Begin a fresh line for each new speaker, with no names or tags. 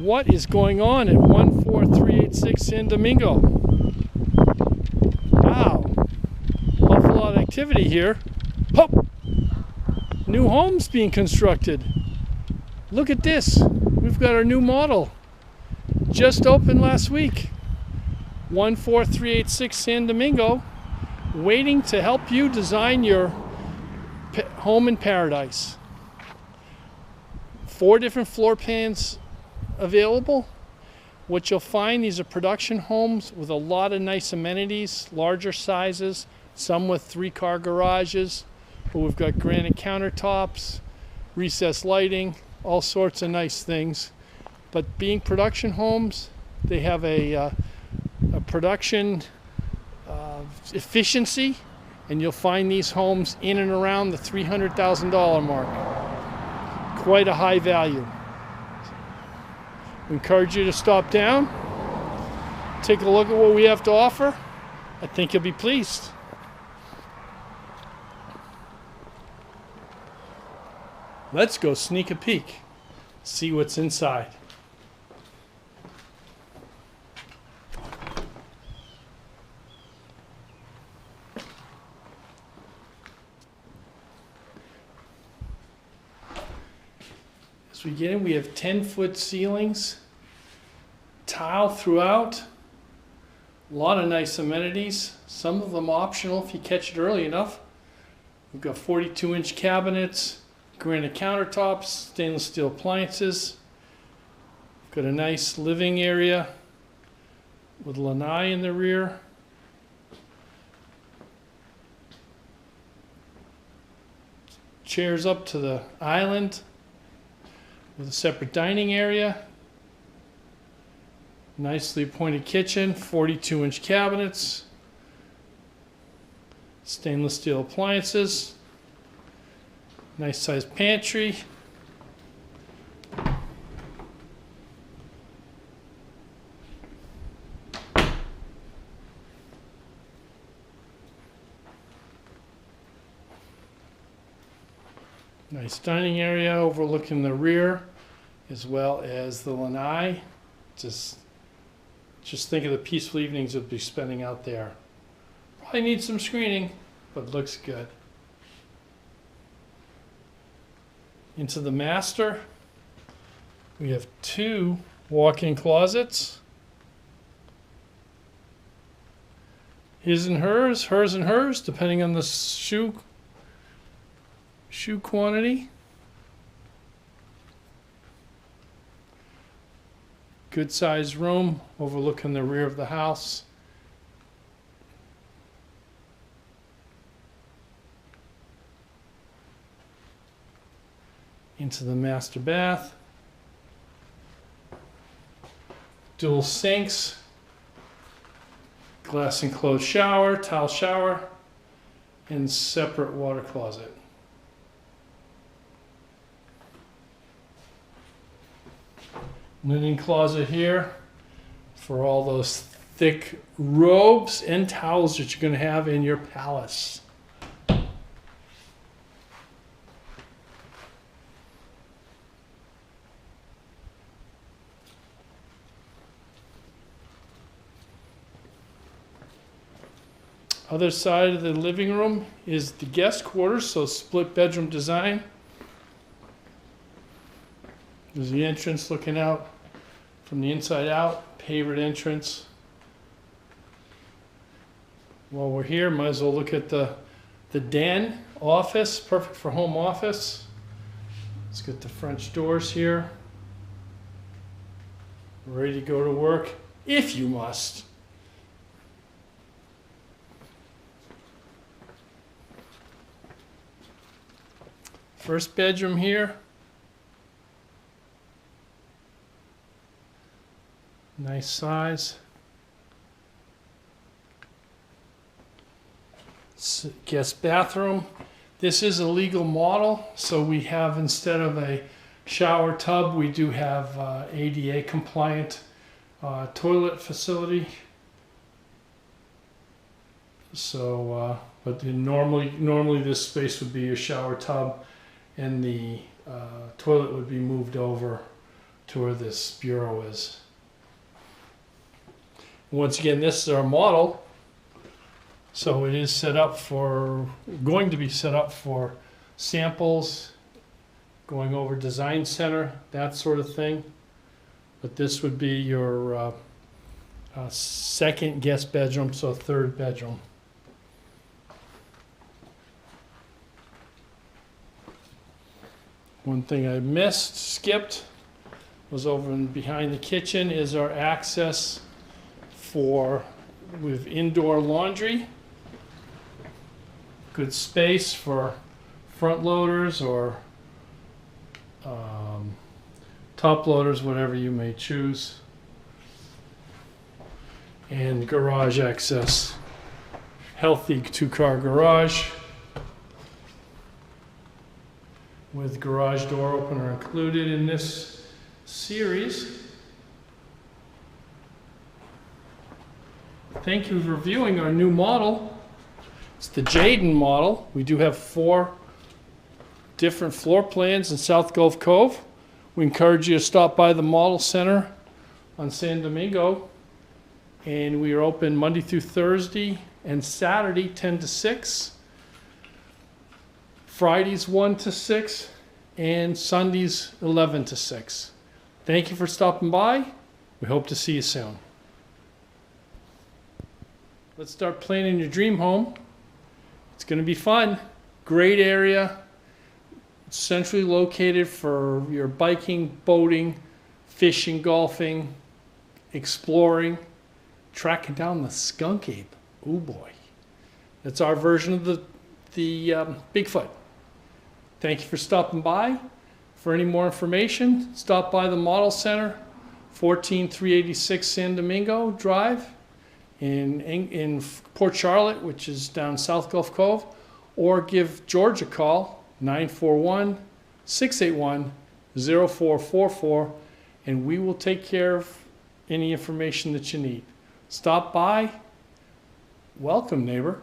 what is going on at 14386 San Domingo. Wow, awful lot of activity here. Oh, new homes being constructed. Look at this, we've got our new model. Just opened last week. 14386 San Domingo, waiting to help you design your home in paradise. 4 different floor plans available. What you'll find, these are production homes with a lot of nice amenities, larger sizes, some with 3-car garages, but we've got granite countertops, recessed lighting, all sorts of nice things. But being production homes, they have a production efficiency, and you'll find these homes in and around the $300,000 mark. Quite a high value. We encourage you to stop down, take a look at what we have to offer. I think you'll be pleased. Let's go sneak a peek, see what's inside. As we get in, we have 10-foot ceilings, tile throughout, a lot of nice amenities, some of them optional if you catch it early enough. We've got 42-inch cabinets, granite countertops, stainless steel appliances. We've got a nice living area with lanai in the rear. Chairs up to the island with a separate dining area. Nicely appointed kitchen, 42-inch cabinets, stainless steel appliances, nice sized pantry. Nice dining area overlooking the rear, as well as the lanai. Just think of the peaceful evenings you'll be spending out there. Probably needs some screening, but looks good. Into the master, we have 2 walk-in closets. His and hers, hers and hers, depending on the shoe quantity. Good sized room overlooking the rear of the house. Into the master bath. Dual sinks, glass enclosed shower, tile shower, and separate water closet. Linen closet here for all those thick robes and towels that you're going to have in your palace. Other side of the living room is the guest quarters, so split bedroom design. There's the entrance looking out from the inside out, pavered entrance. While we're here, might as well look at the den office, perfect for home office. Let's get the French doors here. Ready to go to work, if you must. First bedroom here. Nice size. Guest bathroom. This is a legal model, so we have, instead of a shower tub, we do have ADA compliant toilet facility. So, but normally this space would be your shower tub, and the toilet would be moved over to where this bureau is. Once again, this is our model. So it is set up for, going to be set up for samples, going over design center, that sort of thing. But this would be your second guest bedroom, so third bedroom. One thing I skipped, was over behind the kitchen is our access with indoor laundry. Good space for front loaders or top loaders, whatever you may choose. And garage access. Healthy 2-car garage with garage door opener included in this series. Thank you for viewing our new model. It's the Jaden model. We do have 4 different floor plans in South Gulf Cove. We encourage you to stop by the Model Center on San Domingo. And we are open Monday through Thursday and Saturday 10 to 6. Fridays 1 to 6 and Sundays 11 to 6. Thank you for stopping by. We hope to see you soon. Let's start planning your dream home. It's going to be fun. Great area. It's centrally located for your biking, boating, fishing, golfing, exploring, tracking down the skunk ape. Oh boy. That's our version of the Bigfoot. Thank you for stopping by. For any more information, stop by the Model Center, 14386 San Domingo Drive in Port Charlotte, which is down South Gulf Cove, or give George a call, 941-681-0444, and we will take care of any information that you need. Stop by. Welcome, neighbor.